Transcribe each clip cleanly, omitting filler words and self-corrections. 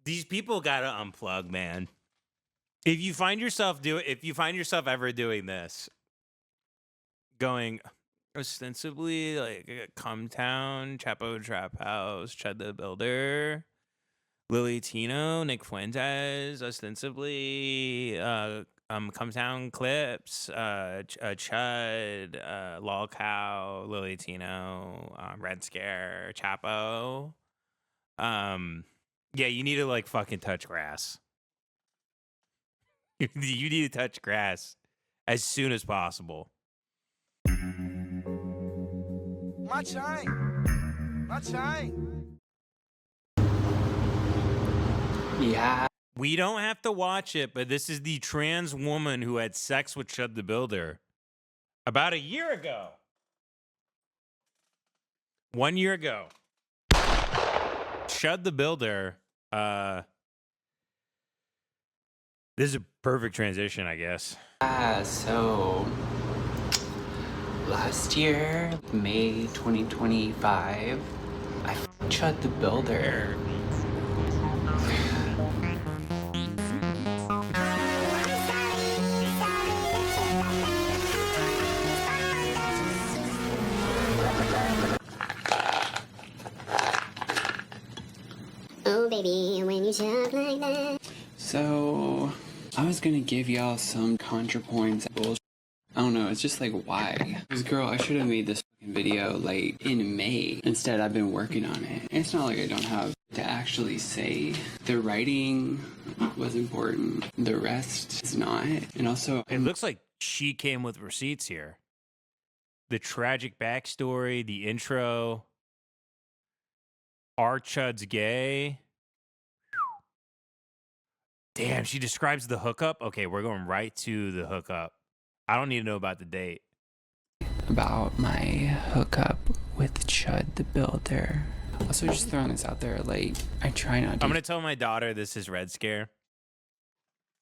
These people gotta unplug, man. If you find yourself ever doing this, going ostensibly like Come Town, Chapo Trap House, Chud the Builder, Lily Tino, Nick Fuentes, ostensibly Come Town Clips, Chud, Lol Cow, Lily Tino, Red Scare, Chapo. Yeah, you need to like fucking touch grass. You need to touch grass as soon as possible. My time. My time. Yeah. We don't have to watch it, but this is the trans woman who had sex with Chud the Builder about a year ago. 1 year ago. Chud the Builder. This is a perfect transition, I guess. So last year, May 2025, I Chud the Builder. Oh baby, when you talk like that. So I was gonna give y'all some ContraPoints bullshit. I don't know, it's just like, why? Because girl, I should have made this fucking video like in May. Instead, I've been working on it. It's not like I don't have to actually say. The writing was important. The rest is not. And also, It looks like she came with receipts here. The tragic backstory, the intro. Our Chud's gay. Damn, she describes the hookup. Okay, we're going right to the hookup. I don't need to know about the date. about my hookup with Chud the Builder. Also, just throwing this out there, like, I try not to. I'm going to tell my daughter this is Red Scare.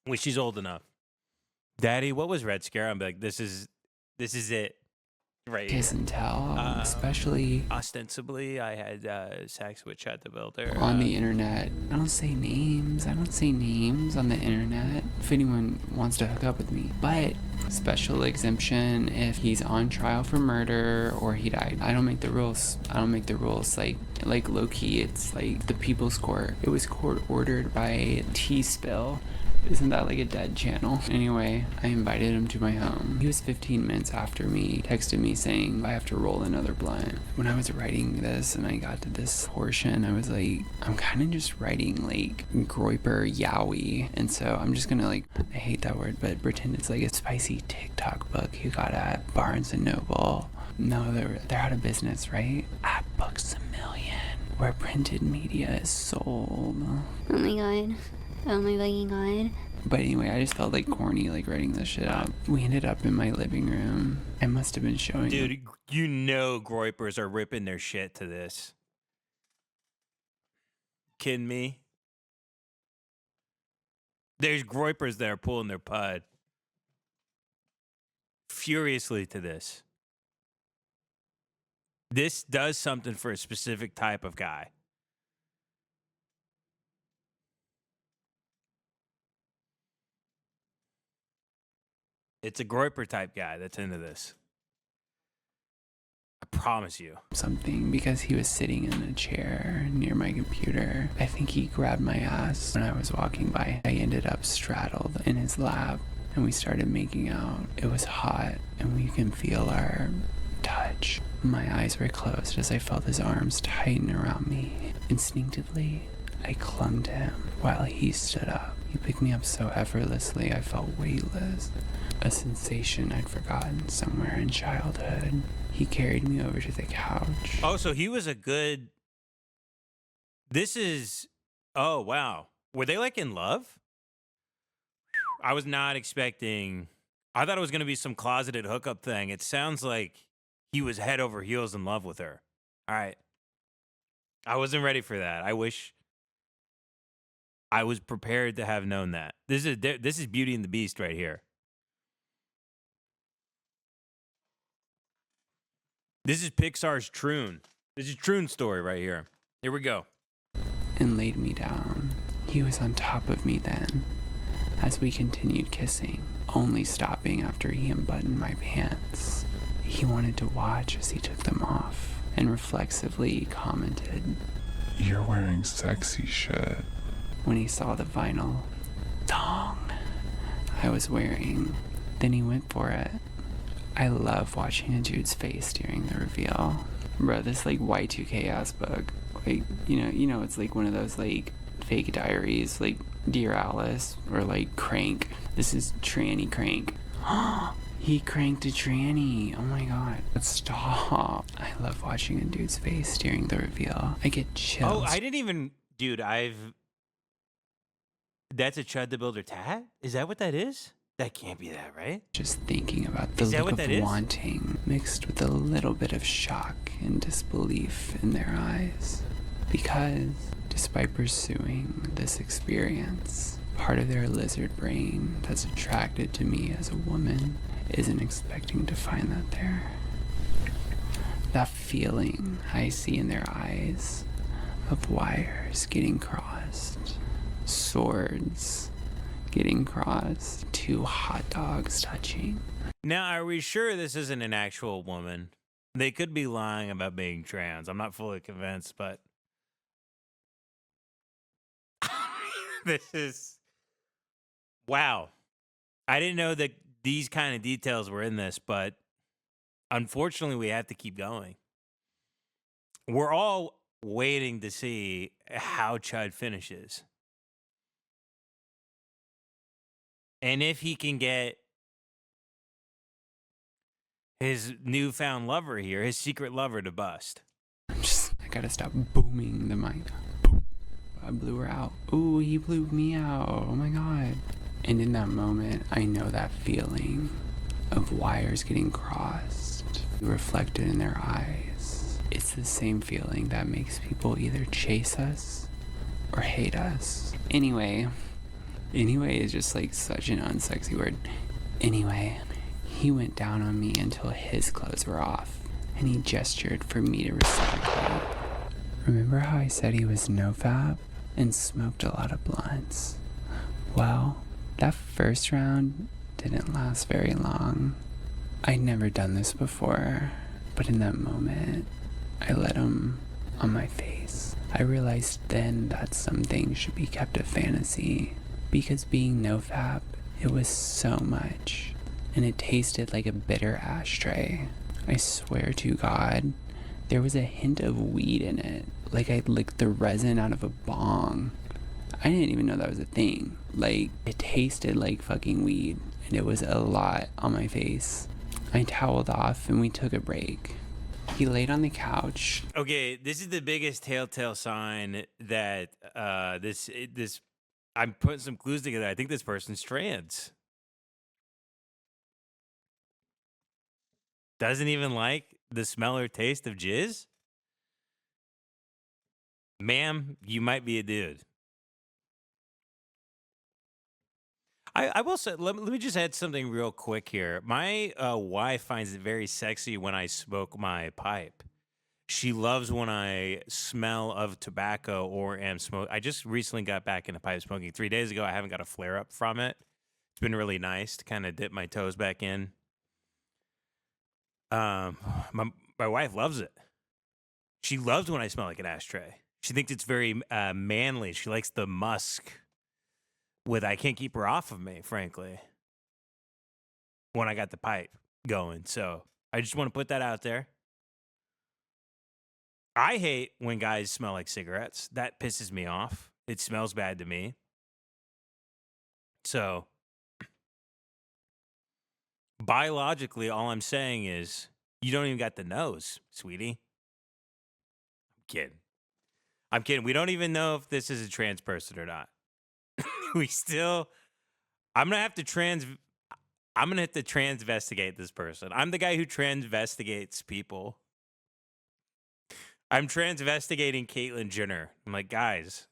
When she's old enough. Daddy, what was Red Scare? I'm like, this is it. Right. Kiss and tell, especially ostensibly, I had sex with Chud the Builder on the internet. I don't say names. I don't say names on the internet. If anyone wants to hook up with me, but special exemption if he's on trial for murder or he died. I don't make the rules. I don't make the rules. Like low key, it's like the People's Court. It was court ordered by T-Spill. Isn't that like a dead channel? Anyway, I invited him to my home. He was 15 minutes after me, texted me saying, I have to roll another blunt. When I was writing this and I got to this portion, I was like, I'm kind of just writing like groiper yowie. And so I'm just gonna like, I hate that word, but pretend it's like a spicy TikTok book you got at Barnes & Noble. No, they're out of business, right? At Books A Million, where printed media is sold. Oh my god. Oh my fucking god. But anyway, I just felt like corny, like writing this shit out. We ended up in my living room. I must have been showing. Dude, you know groipers are ripping their shit to this. Kidding me? There's groipers that are pulling their pud furiously to this. This does something for a specific type of guy. It's a groiper type guy that's into this. I promise you. Something because he was sitting in a chair near my computer. I think he grabbed my ass when I was walking by. I ended up straddled in his lap and we started making out. It was hot and we can feel our touch. My eyes were closed as I felt his arms tighten around me. Instinctively, I clung to him while he stood up. He picked me up so effortlessly I felt weightless. A sensation I'd forgotten somewhere in childhood. He carried me over to the couch. Oh, so he was a good... This is... Oh, wow. Were they like in love? I was not expecting... I thought it was going to be some closeted hookup thing. It sounds like he was head over heels in love with her. All right. I wasn't ready for that. I wish I was prepared to have known that. This is Beauty and the Beast right here. This is Pixar's Troon. This is Troon's story right here. Here we go. And laid me down. He was on top of me then, as we continued kissing, only stopping after he unbuttoned my pants. He wanted to watch as he took them off, and reflexively commented, "You're wearing sexy shit." when he saw the vinyl thong I was wearing. Then he went for it. I love watching a dude's face during the reveal. Bro, this like Y2K ass book. Like, you know, it's like one of those like fake diaries, like Dear Alice or like Crank. This is Tranny Crank. He cranked a tranny. Oh my god. Stop. I love watching a dude's face during the reveal. I get chills. Oh, I didn't even, dude. That's a Chud the Builder tat? Is that what that is? That can't be that, right? Just thinking about the Is that look what of that is? wanting mixed with a little bit of shock and disbelief in their eyes. Because despite pursuing this experience, part of their lizard brain that's attracted to me as a woman isn't expecting to find that there. That feeling I see in their eyes of wires getting crossed, swords getting crossed, two hot dogs touching. Now, are we sure this isn't an actual woman? They could be lying about being trans. I'm not fully convinced, but this is wow. I didn't know that these kind of details were in this, but unfortunately, we have to keep going. We're all waiting to see how Chud finishes. And if he can get his newfound lover here, his secret lover, to bust. I gotta stop booming the mic. Boom. I blew her out. Ooh, he blew me out. Oh my god. And in that moment, I know that feeling of wires getting crossed, reflected in their eyes. It's the same feeling that makes people either chase us or hate us. Anyway is just like such an unsexy word. Anyway, he went down on me until his clothes were off, and he gestured for me to reciprocate. Remember how I said he was nofap and smoked a lot of blunts? Well, that first round didn't last very long. I'd never done this before, but in that moment, I let him on my face. I realized then that some things should be kept a fantasy, because being nofap, it was so much, and it tasted like a bitter ashtray. I swear to God, there was a hint of weed in it, like I'd licked the resin out of a bong. I didn't even know that was a thing. Like, it tasted like fucking weed, and it was a lot on my face. I toweled off, and we took a break. He laid on the couch. Okay, this is the biggest telltale sign that this I'm putting some clues together. I think this person's trans. Doesn't even like the smell or taste of jizz? Ma'am, you might be a dude. I will say, let me just add something real quick here. My wife finds it very sexy when I smoke my pipe. She loves when I smell of tobacco or am smoke. I just recently got back into pipe smoking 3 days ago. I haven't got a flare up from it. It's been really nice to kind of dip my toes back in. My wife loves it. She loves when I smell like an ashtray. She thinks it's very manly. She likes the musk. I can't keep her off of me, frankly, when I got the pipe going. So I just want to put that out there. I hate when guys smell like cigarettes. That pisses me off. It smells bad to me. So biologically, all I'm saying is you don't even got the nose, sweetie. I'm kidding. We don't even know if this is a trans person or not. I'm gonna have to transvestigate this person. I'm the guy who transvestigates people. I'm transvestigating Caitlyn Jenner. I'm like, guys,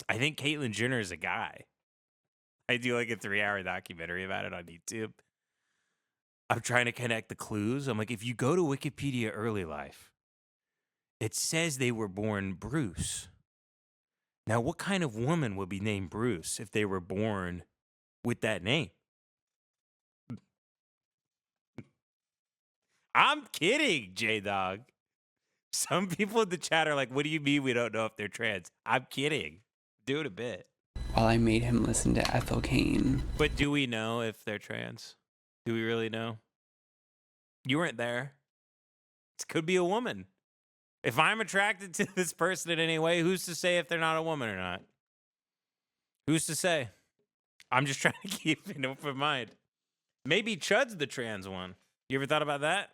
I think Caitlyn Jenner is a guy. I do like a 3-hour documentary about it on YouTube. I'm trying to connect the clues. I'm like, if you go to Wikipedia early life, it says they were born Bruce. Now, what kind of woman would be named Bruce if they were born with that name? I'm kidding, J-Dog. Some people in the chat are like, what do you mean we don't know if they're trans? I'm kidding. Do it a bit. While I made him listen to Ethel Cain. But do we know if they're trans? Do we really know? You weren't there. This could be a woman. If I'm attracted to this person in any way, who's to say if they're not a woman or not? Who's to say? I'm just trying to keep an open mind. Maybe Chud's the trans one. You ever thought about that?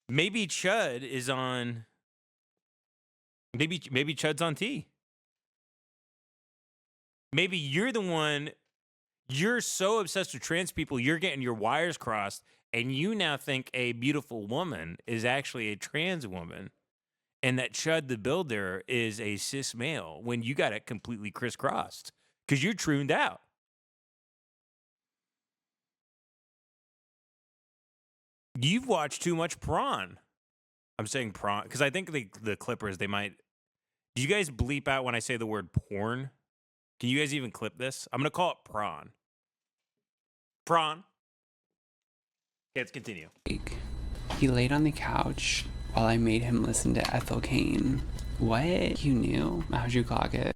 Maybe Chud is on. Maybe Chud's on T. Maybe you're the one. You're so obsessed with trans people, you're getting your wires crossed, and you now think a beautiful woman is actually a trans woman, and that Chud the Builder is a cis male when you got it completely crisscrossed because you're tuned out. You've watched too much Prawn. I'm saying Prawn because I think the Clippers, they might. Do you guys bleep out when I say the word porn? Can you guys even clip this? I'm going to call it Prawn. Prawn. Okay, let's continue. He laid on the couch while I made him listen to Ethel Cain. What? You knew? How'd you clock it?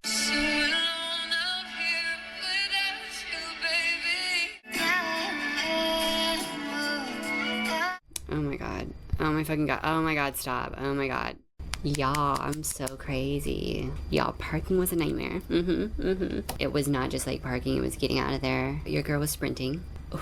Oh my god. Oh my fucking god. Oh my god, stop. Oh my god. Y'all, I'm so crazy. Y'all, parking was a nightmare. It was not just like parking, it was getting out of there. Your girl was sprinting. Ooh,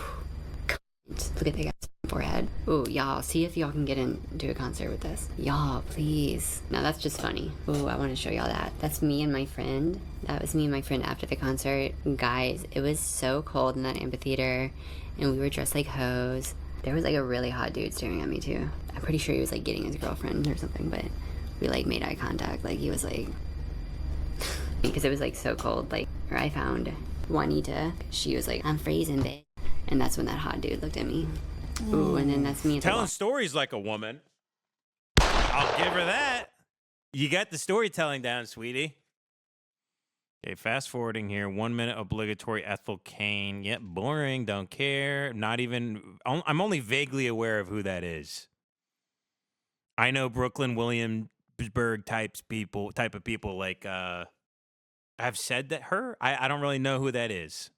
look at that guy's forehead. Ooh, y'all, see if y'all can get into a concert with us. Y'all, please. No, that's just funny. Ooh, I want to show y'all that. That's me and my friend. That was me and my friend after the concert. Guys, it was so cold in that amphitheater, and we were dressed like hoes. There was like a really hot dude staring at me too. I'm pretty sure he was like getting his girlfriend or something, but we like made eye contact. Like he was like, because it was like so cold. Like, or I found Juanita. She was like, I'm freezing, bitch. And that's when that hot dude looked at me. Ooh, and then that's me. Telling stories like a woman. I'll give her that. You got the storytelling down, sweetie. Okay, fast forwarding here. 1 minute obligatory Ethel Cain. Yep, boring. Don't care. Not even. I'm only vaguely aware of who that is. I know Brooklyn Williamsburg type of people like have said that her. I don't really know who that is.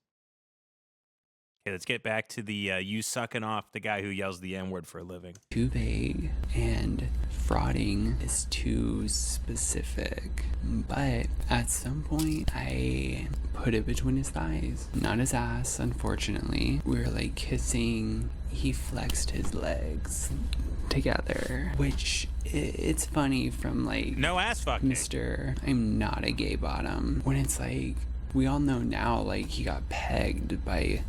Okay, let's get back to the you sucking off the guy who yells the N-word for a living. Too vague, and frauding is too specific. But at some point, I put it between his thighs. Not his ass, unfortunately. We were like kissing. He flexed his legs together, which it's funny from like no ass fucking Mr. I'm not a gay bottom, when it's like we all know now like he got pegged by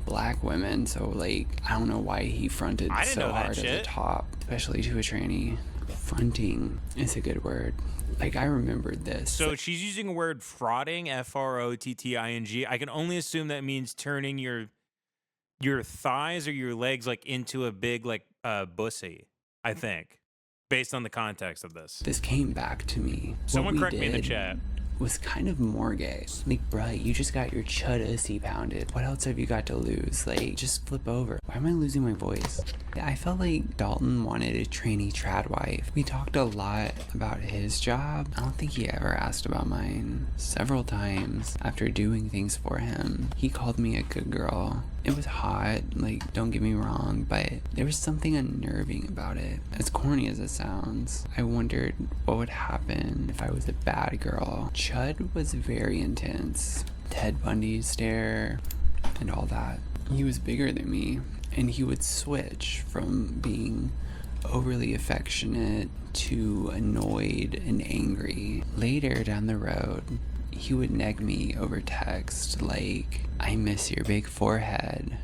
black women, so like I don't know why he fronted so hard at the top, especially to a tranny. Fronting is a good word. Like I remembered this. So she's using a word frauding, F-R-O-T-T-I-N-G. I can only assume that means turning your thighs or your legs like into a big like bussy, I think, based on the context of this. This came back to me. Someone correct me in the chat. Was kind of more gay. Like, bruh, you just got your chud pounded. What else have you got to lose? Like, just flip over. Why am I losing my voice? I felt like Dalton wanted a trainee trad wife. We talked a lot about his job. I don't think he ever asked about mine. Several times after doing things for him, he called me a good girl. It was hot, like, don't get me wrong, but there was something unnerving about it. As corny as it sounds, I wondered what would happen if I was a bad girl. Chud was very intense. Ted Bundy's stare and all that. He was bigger than me, and he would switch from being overly affectionate to annoyed and angry. Later down the road, he would neg me over text like, I miss your big forehead.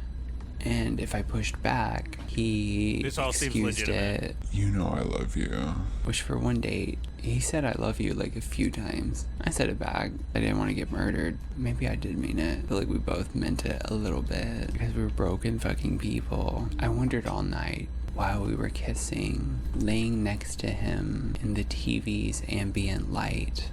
And if I pushed back, he excused it. You know I love you. Which for one date, he said I love you like a few times. I said it back. I didn't want to get murdered. Maybe I did mean it. I feel like we both meant it a little bit because we were broken fucking people. I wondered all night while we were kissing, laying next to him in the TV's ambient light,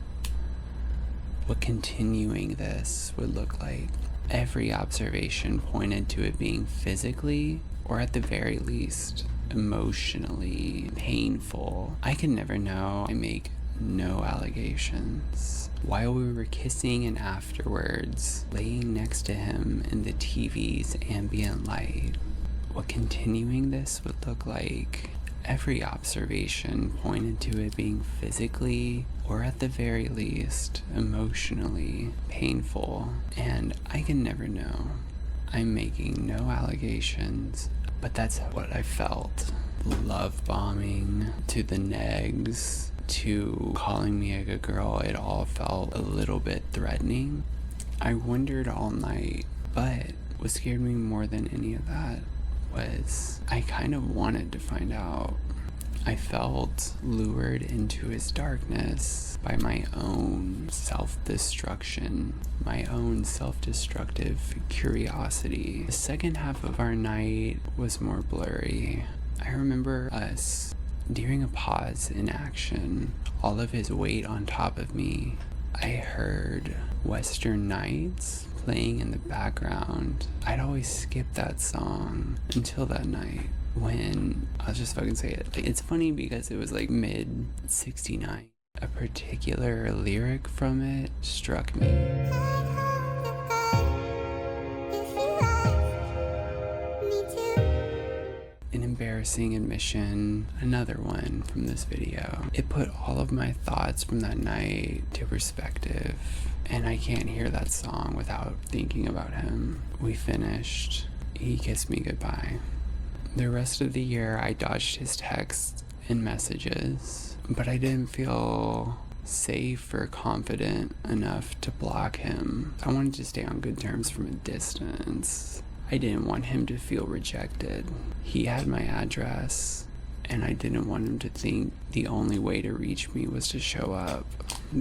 what continuing this would look like. Every observation pointed to it being physically, or at the very least, emotionally painful. I can never know. I make no allegations. While we were kissing and afterwards, laying next to him in the TV's ambient light, what continuing this would look like. Every observation pointed to it being physically, or at the very least, emotionally painful, and I can never know. I'm making no allegations, but that's what I felt. Love bombing, to the negs, to calling me a good girl, it all felt a little bit threatening. I wondered all night, but what scared me more than any of that was I kind of wanted to find out. I felt lured into his darkness by my own self-destruction, my own self-destructive curiosity. The second half of our night was more blurry. I remember us during a pause in action, all of his weight on top of me. I heard Western Nights playing in the background. I'd always skip that song until that night when, I'll just fucking say it. It's funny because it was like mid 69. A particular lyric from it struck me. An embarrassing admission, another one from this video. It put all of my thoughts from that night to perspective, and I can't hear that song without thinking about him. We finished. He kissed me goodbye. The rest of the year, I dodged his texts and messages, but I didn't feel safe or confident enough to block him. I wanted to stay on good terms from a distance. I didn't want him to feel rejected. He had my address, and I didn't want him to think the only way to reach me was to show up.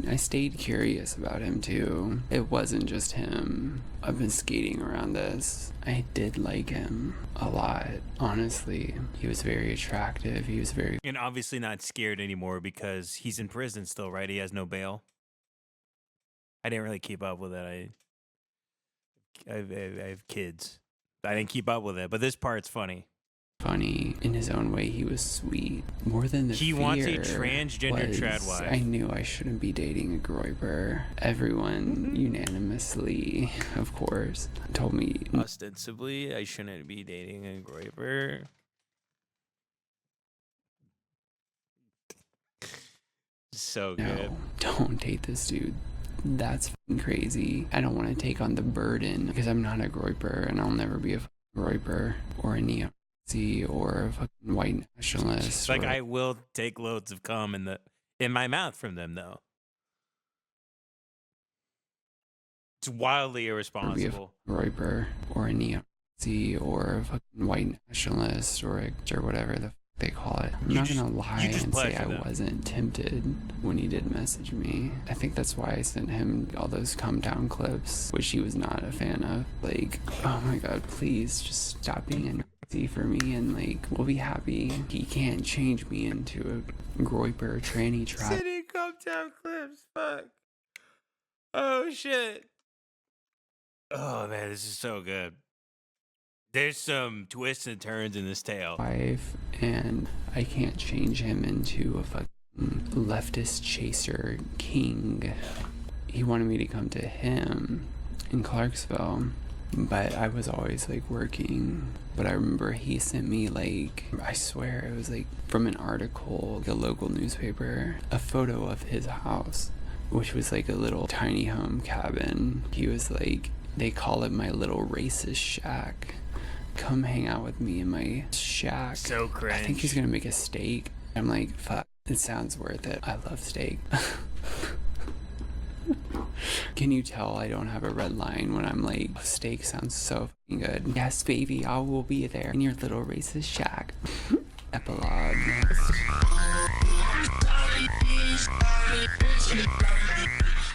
I stayed curious about him too. It wasn't just him. I've been skating around this. I did like him a lot, honestly. He was very attractive. He was very... And obviously not scared anymore because he's in prison still, right? He has no bail. I didn't really keep up with it. I have kids. I didn't keep up with it, but this part's funny. Funny in his own way. He was sweet. More than the he fear wants a transgender was, trad wife. I knew I shouldn't be dating a groiper. Everyone unanimously, of course, told me Ostensibly, I shouldn't be dating a groiper. So good. no, don't date this dude. That's fucking crazy. I don't want to take on the burden because I'm not a groiper and I'll never be a groiper or a neo-Nazi or a fucking white nationalist. Like, I will take loads of cum in my mouth from them, though. It's wildly irresponsible. Be a groiper or a neo-Nazi or a fucking white nationalist or whatever the they call it. I'm not gonna lie and say I wasn't tempted when he did message me. I think that's why I sent him all those calm down clips, which he was not a fan of. Like, oh my god, please just stop being a Nazi for me and like we'll be happy. He can't change me into a groiper tranny trap. Sending calm down clips, fuck. Oh shit. Oh man, this is so good. There's some twists and turns in this tale. Wife, and I can't change him into a fucking leftist chaser king. He wanted me to come to him in Clarksville, but I was always like working. But I remember he sent me like, I swear it was like from an article, like a local newspaper, a photo of his house, which was like a little tiny home cabin. He was like, they call it my little racist shack. Come hang out with me in my shack. So cringe. I think he's gonna make a steak. I'm like, fuck, it sounds worth it. I love steak. Can you tell I don't have a red line when I'm like, steak sounds so fucking good. Yes, baby, I will be there in your little racist shack. Epilogue.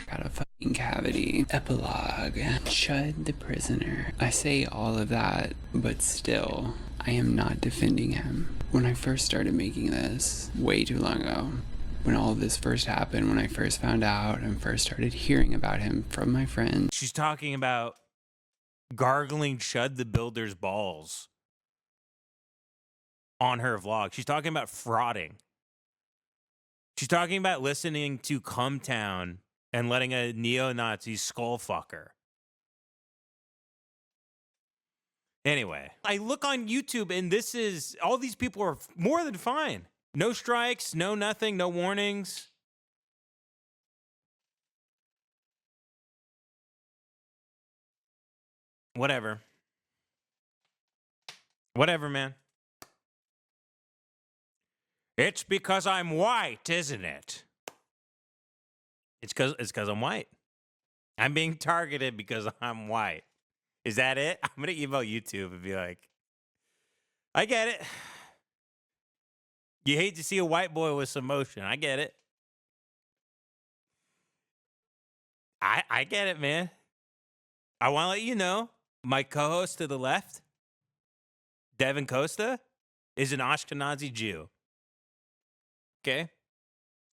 Got a fucking cavity. Epilogue. Chud the prisoner. I say all of that, but still, I am not defending him. When I first started making this, way too long ago, when all of this first happened, when I first found out and first started hearing about him from my friends. She's talking about gargling Chud the Builder's balls on her vlog. She's talking about frauding. She's talking about listening to Cum Town and letting a neo-Nazi skull fuck her. Anyway, I look on YouTube and this is, all these people are more than fine. No strikes, no nothing, no warnings. Whatever. Whatever, man. It's because I'm white, isn't it? It's because I'm white. I'm being targeted because I'm white. Is that it? I'm going to email YouTube and be like, I get it. You hate to see a white boy with some motion. I get it. I get it, man. I want to let you know, my co-host to the left, Devin Costa, is an Ashkenazi Jew. Okay?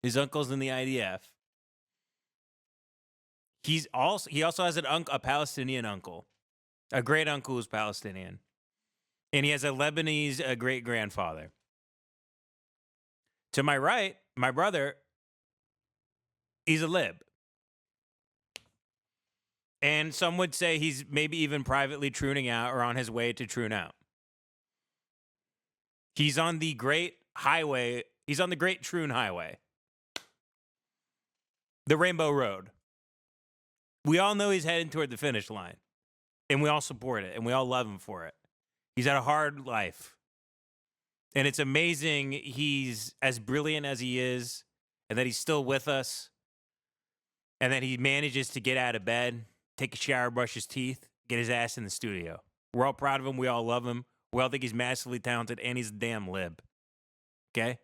His uncle's in the IDF. He also has a Palestinian uncle. A great uncle who's Palestinian. And he has a Lebanese great-grandfather. To my right, my brother, he's a lib. And some would say he's maybe even privately trooning out or on his way to troon out. He's on the great highway. He's on the Great Troon Highway. The Rainbow Road. We all know he's heading toward the finish line. And we all support it. And we all love him for it. He's had a hard life. And it's amazing he's as brilliant as he is. And that he's still with us. And that he manages to get out of bed, take a shower, brush his teeth, get his ass in the studio. We're all proud of him. We all love him. We all think he's massively talented. And he's a damn lib. Okay?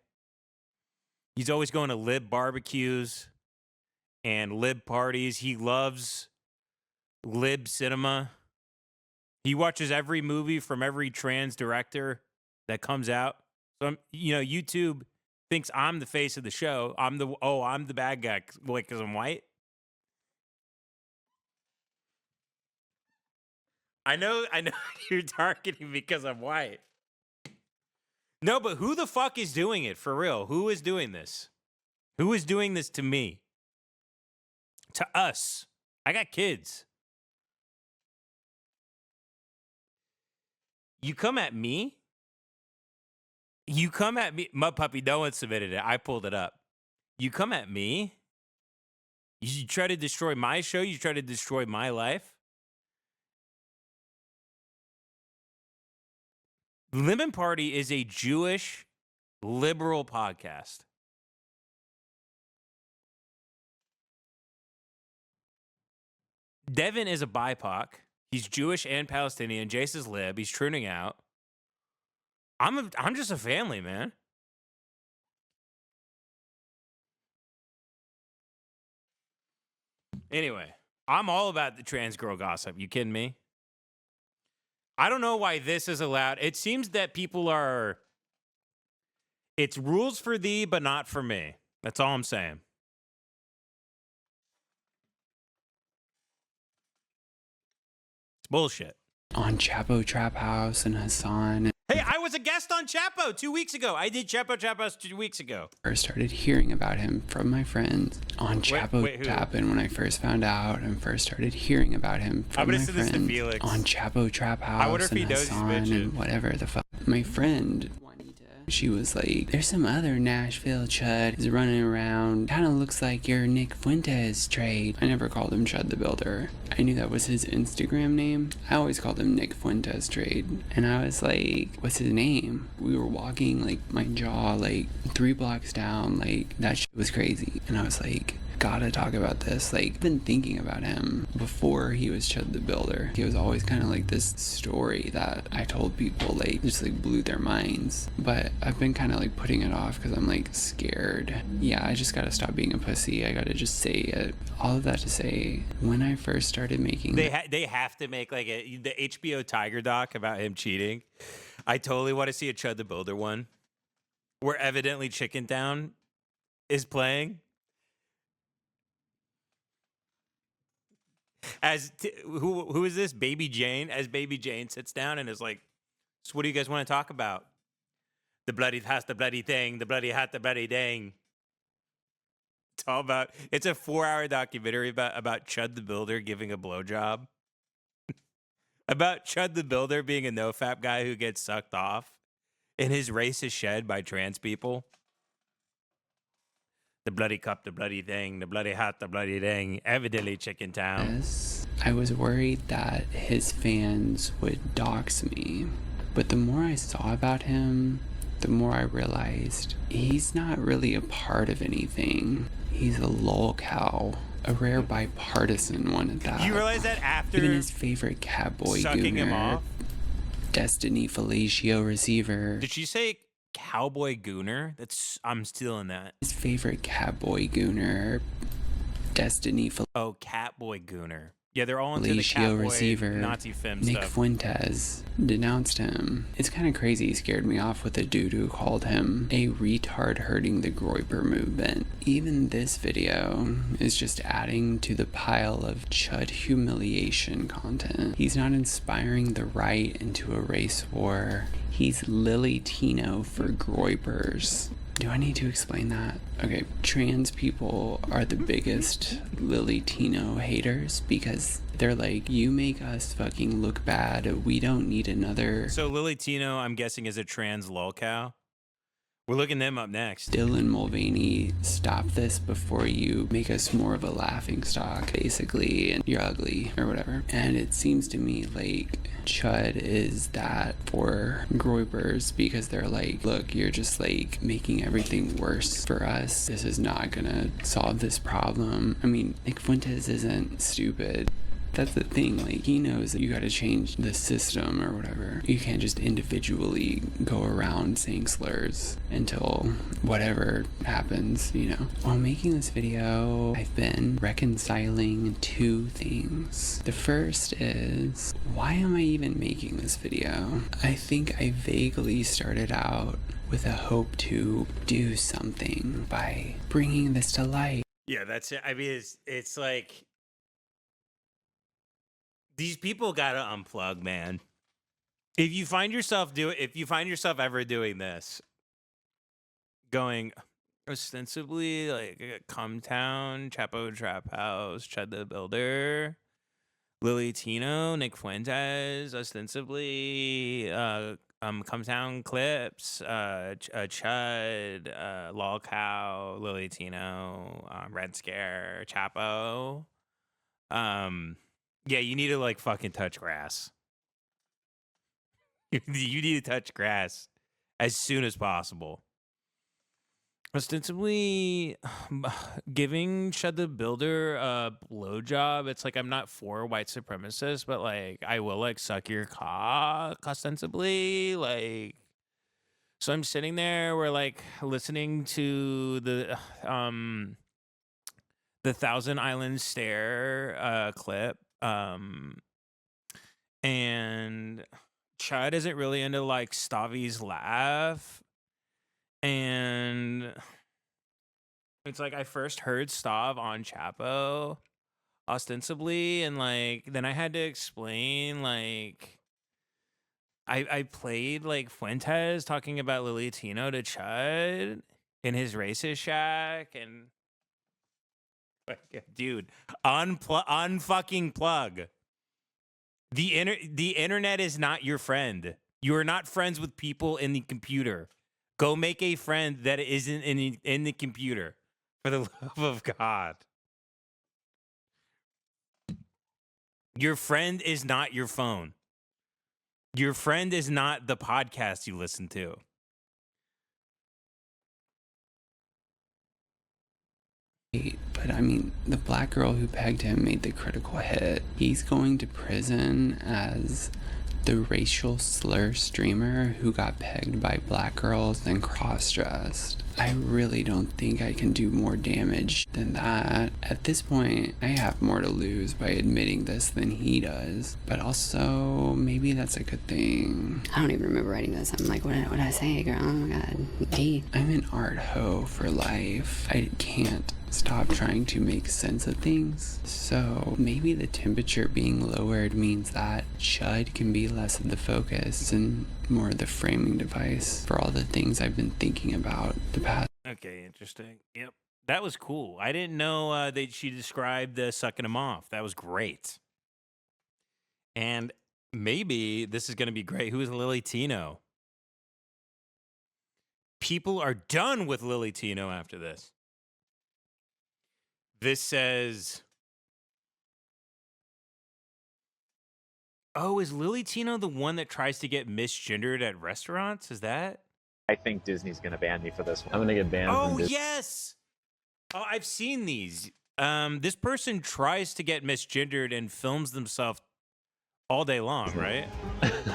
He's always going to lib barbecues and lib parties. He loves lib cinema. He watches every movie from every trans director that comes out. So, YouTube thinks I'm the face of the show. I'm the bad guy because I'm white. I know you're targeting me because I'm white. No, but who the fuck is doing it for real? Who is doing this? Who is doing this to me? To us. I got kids. You come at me? You come at me? Mud Puppy, no one submitted it. I pulled it up. You come at me? You try to destroy my show? You try to destroy my life? Lemon Party is a Jewish liberal podcast. Devin is a BIPOC. He's Jewish and Palestinian. Jace is lib. He's trooning out. I'm just a family, man. Anyway, I'm all about the trans girl gossip. You kidding me? I don't know why this is allowed. It seems that people are... It's rules for thee, but not for me. That's all I'm saying. It's bullshit. On Chapo Trap House and Hassan. Hey, I was a guest on Chapo 2 weeks ago. I did Chapo Trap House 2 weeks ago. First started hearing about him from my friends on Chapo Trap, and when I first found out and first started hearing about him from my friends on Chapo Trap House, I wonder if he knows Hassan he's bitching. and whatever the fuck. My friend Juanita, she was like, "There's some other Nashville chud is running around. Kind of looks like your Nick Fuentes trade." I never called him Chud the Builder. I knew that was his Instagram name. I always called him Nick Fuentes trade. And I was like, what's his name? We were walking, like, my jaw, like, 3 blocks down. Like, that shit was crazy. And I was like, gotta talk about this. Like, I've been thinking about him before he was Chud the Builder. He was always kind of like this story that I told people, like, just, like, blew their minds. But I've been kind of, like, putting it off because I'm, like, scared. Yeah, I just gotta stop being a pussy. I gotta just say it. All of that to say, when I first started making... They have to make, like, the HBO Tiger doc about him cheating. I totally want to see a Chud the Builder one. Where evidently Chicken Town is playing. Who is this? BabyJane. As BabyJane sits down and is like, so what do you guys want to talk about? The bloody hat, the bloody thing, the bloody hat, the bloody dang. It's all about, it's a 4-hour documentary about Chud the Builder giving a blowjob. About Chud the Builder being a nofap guy who gets sucked off and his race is shed by trans people. The bloody cup, the bloody thing, the bloody hat, the bloody dang. Evidently Chicken Town. Yes, I was worried that his fans would dox me. But the more I saw about him, the more I realized he's not really a part of anything. He's a lolcow, a rare bipartisan one at that. You realize that after even his favorite catboy sucking him gooner, off? Destiny fellatio receiver. Did she say cowboy gooner? I'm stealing that. His favorite catboy gooner, Destiny Oh, catboy gooner. Yeah, they're all into the fellatio catboy receiver. Nazi femme Nick stuff. Fuentes denounced him. It's kind of crazy. He scared me off with a dude who called him a retard hurting the Groyper movement. Even this video is just adding to the pile of Chud humiliation content. He's not inspiring the right into a race war. He's Lily Tino for Groypers. Do I need to explain that? Okay, trans people are the biggest Lily Tino haters because they're like, you make us fucking look bad. We don't need another. So Lily Tino, I'm guessing, is a trans lolcow. We're looking them up next. Dylan Mulvaney, stop this before you make us more of a laughing stock, basically, and you're ugly or whatever. And it seems to me like Chud is that for Groypers because they're like, look, you're just like making everything worse for us. This is not gonna solve this problem. I mean, Nick Fuentes isn't stupid. That's the thing, like, he knows that you gotta change the system or whatever. You can't just individually go around saying slurs until whatever happens, you know. While making this video, I've been reconciling two things. The first is, why am I even making this video? I think I vaguely started out with a hope to do something by bringing this to light. Yeah, that's it. I mean, it's like, these people gotta unplug, man. If you find yourself ever doing this, going ostensibly like Cumtown, Chapo Trap House, Chud the Builder, Lily Tino, Nick Fuentes, ostensibly Cumtown Clips, Chud, Lolcow, Lily Tino, Red Scare, Chapo. Yeah, you need to like fucking touch grass. You need to touch grass as soon as possible. Ostensibly giving Chud the Builder a blowjob. It's like, I'm not for white supremacists, but like I will like suck your cock ostensibly. Like, so I'm sitting there, we're like listening to the Thousand Island Stare clip. And Chud isn't really into like Stavi's laugh. And it's like I first heard Stav on Chapo ostensibly, and like then I had to explain like I played like Fuentes talking about Lily Tino to Chud in his racist shack, and dude, unfucking plug. The internet is not your friend. You are not friends with people in the computer. Go make a friend that isn't in the computer, for the love of God. Your friend is not your phone. Your friend is not the podcast you listen to. But I mean, the black girl who pegged him made the critical hit. He's going to prison as The racial slur streamer who got pegged by black girls and cross-dressed. I really don't think I can do more damage than that. At this point, I have more to lose by admitting this than he does. But also, maybe that's a good thing. I don't even remember writing this. I'm like, what did I say, girl? Oh my god. D. I'm an art hoe for life. I can't stop trying to make sense of things. So maybe the temperature being lowered means that Chud can be less of the focus and more of the framing device for all the things I've been thinking about the past. Okay, interesting. Yep. That was cool. I didn't know that she described sucking him off. That was great. And maybe this is going to be great. Who is Lily Tino? People are done with Lily Tino after this. This says, oh, is Lily Tino the one that tries to get misgendered at restaurants? Is that? I think Disney's going to ban me for this one. I'm going to get banned from Oh, Disney. yes. Oh, I've seen these. This person tries to get misgendered and films themselves all day long, right?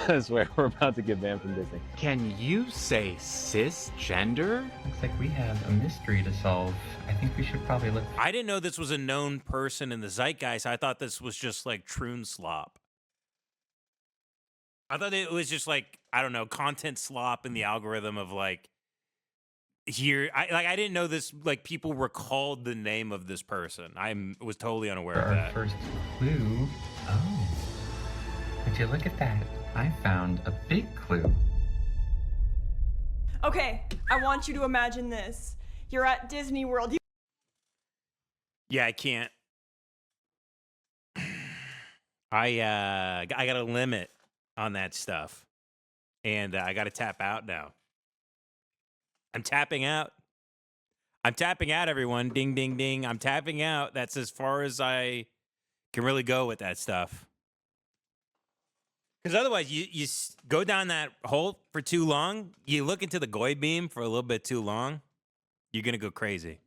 I swear, we're about to get banned from Disney. Can you say cisgender? Looks like we have a mystery to solve. I think we should probably look. I didn't know this was a known person in the zeitgeist. I thought this was just like Troon slop. I thought it was just like, I don't know, content slop in the algorithm of like, here, I didn't know this, like people recalled the name of this person. I was totally unaware For of our that. first clue. Oh, would you look at that? I found a big clue. Okay, I want you to imagine this. You're at Disney World. Yeah, I can't. I got a limit on that stuff. And I got to tap out now. I'm tapping out. I'm tapping out, everyone. Ding, ding, ding. I'm tapping out. That's as far as I can really go with that stuff. Because otherwise, you go down that hole for too long. You look into the Goy beam for a little bit too long. You're going to go crazy.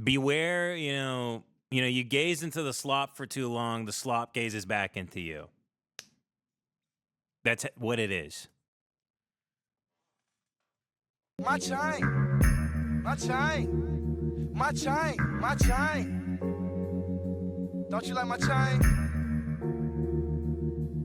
Beware, you gaze into the slop for too long. The slop gazes back into you. That's what it is. My chain. My chain. My chain. My chain. Don't you like my chain?